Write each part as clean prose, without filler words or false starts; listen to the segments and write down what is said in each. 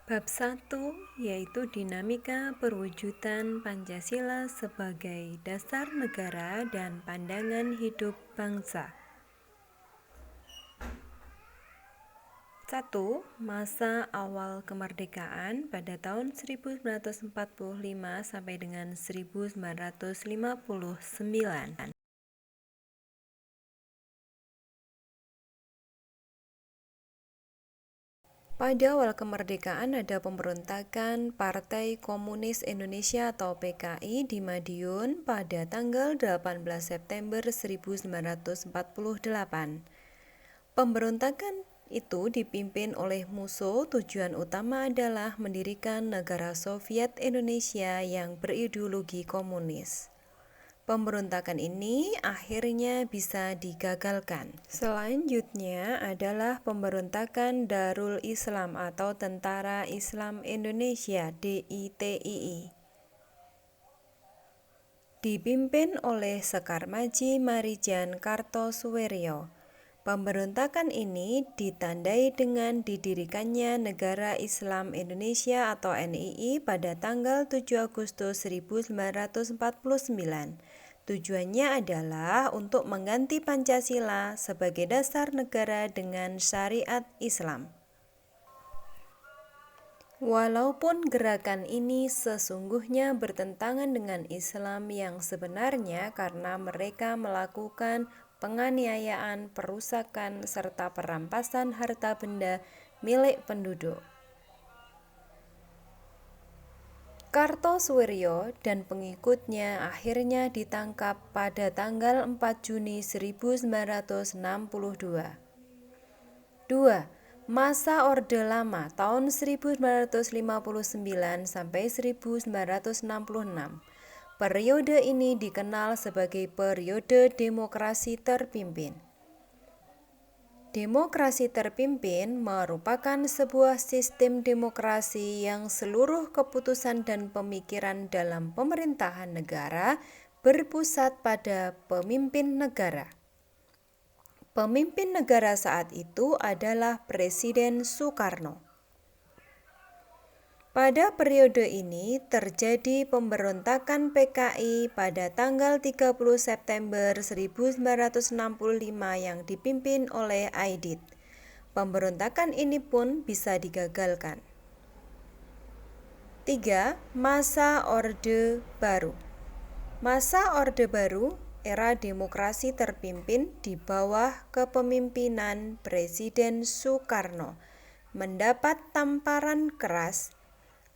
Bab 1 yaitu dinamika perwujudan Pancasila sebagai dasar negara dan pandangan hidup bangsa. 1. Masa awal kemerdekaan pada tahun 1945 sampai dengan 1959. Pada awal kemerdekaan ada pemberontakan Partai Komunis Indonesia atau PKI di Madiun pada tanggal 18 September 1948. Pemberontakan itu dipimpin oleh Musso. Tujuan utama adalah mendirikan negara Soviet Indonesia yang berideologi komunis. Pemberontakan ini akhirnya bisa digagalkan. Selanjutnya adalah pemberontakan Darul Islam atau Tentara Islam Indonesia (DITII). Dipimpin oleh Sekar Maji Marijan Kartosuwiryo. Pemberontakan ini ditandai dengan didirikannya Negara Islam Indonesia atau NII pada tanggal 7 Agustus 1949. Tujuannya adalah untuk mengganti Pancasila sebagai dasar negara dengan syariat Islam. Walaupun gerakan ini sesungguhnya bertentangan dengan Islam yang sebenarnya karena mereka melakukan penganiayaan, perusakan, serta perampasan harta benda milik penduduk. Kartosuwiryo dan pengikutnya akhirnya ditangkap pada tanggal 4 Juni 1962. 2. Masa Orde Lama tahun 1959 sampai 1966. Periode ini dikenal sebagai periode demokrasi terpimpin. Demokrasi terpimpin merupakan sebuah sistem demokrasi yang seluruh keputusan dan pemikiran dalam pemerintahan negara berpusat pada pemimpin negara. Pemimpin negara saat itu adalah Presiden Soekarno. Pada periode ini terjadi pemberontakan PKI pada tanggal 30 September 1965 yang dipimpin oleh Aidit. Pemberontakan ini pun bisa digagalkan. 3. Masa Orde Baru. Masa Orde Baru, era demokrasi terpimpin di bawah kepemimpinan Presiden Soekarno, mendapat tamparan keras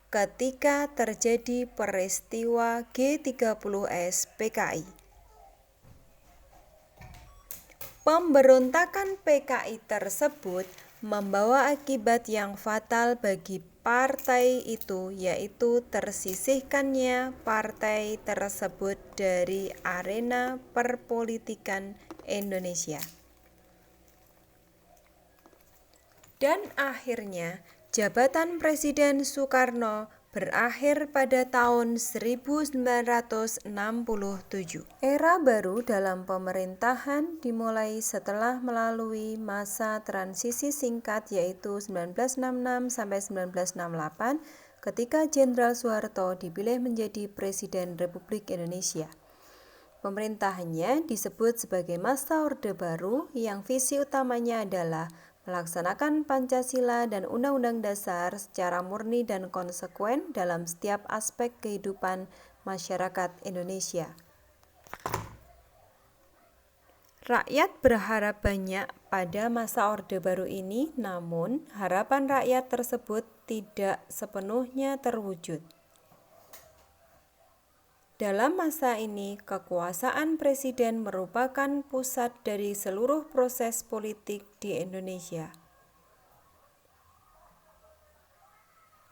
ketika terjadi peristiwa G30S PKI. Pemberontakan PKI tersebut membawa akibat yang fatal bagi partai itu, yaitu tersisihkannya partai tersebut dari arena perpolitikan Indonesia. Dan akhirnya jabatan Presiden Soekarno berakhir pada tahun 1967. Era baru dalam pemerintahan dimulai setelah melalui masa transisi singkat yaitu 1966 sampai 1968 ketika Jenderal Soeharto dipilih menjadi Presiden Republik Indonesia. Pemerintahannya disebut sebagai masa Orde Baru yang visi utamanya adalah melaksanakan Pancasila dan Undang-Undang Dasar secara murni dan konsekuen dalam setiap aspek kehidupan masyarakat Indonesia. Rakyat berharap banyak pada masa Orde Baru ini, namun harapan rakyat tersebut tidak sepenuhnya terwujud. Dalam masa ini, kekuasaan presiden merupakan pusat dari seluruh proses politik di Indonesia.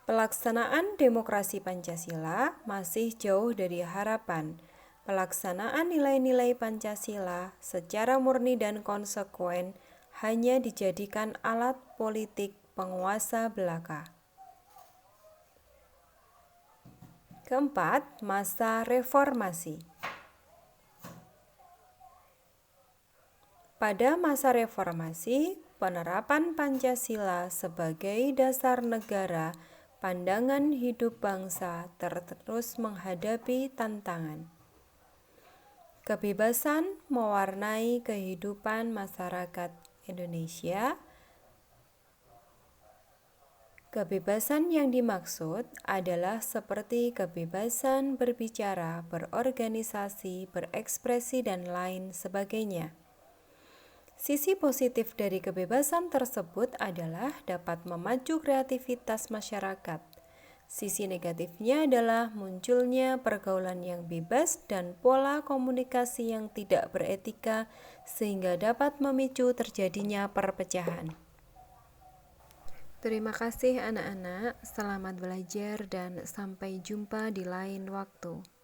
Pelaksanaan demokrasi Pancasila masih jauh dari harapan. Pelaksanaan nilai-nilai Pancasila secara murni dan konsekuen hanya dijadikan alat politik penguasa belaka. Keempat, masa reformasi. Pada masa reformasi, penerapan Pancasila sebagai dasar negara pandangan hidup bangsa terus menghadapi tantangan. Kebebasan mewarnai kehidupan masyarakat Indonesia. Kebebasan yang dimaksud adalah seperti kebebasan berbicara, berorganisasi, berekspresi, dan lain sebagainya. Sisi positif dari kebebasan tersebut adalah dapat memacu kreativitas masyarakat. Sisi negatifnya adalah munculnya pergaulan yang bebas dan pola komunikasi yang tidak beretika sehingga dapat memicu terjadinya perpecahan. Terima kasih anak-anak, selamat belajar dan sampai jumpa di lain waktu.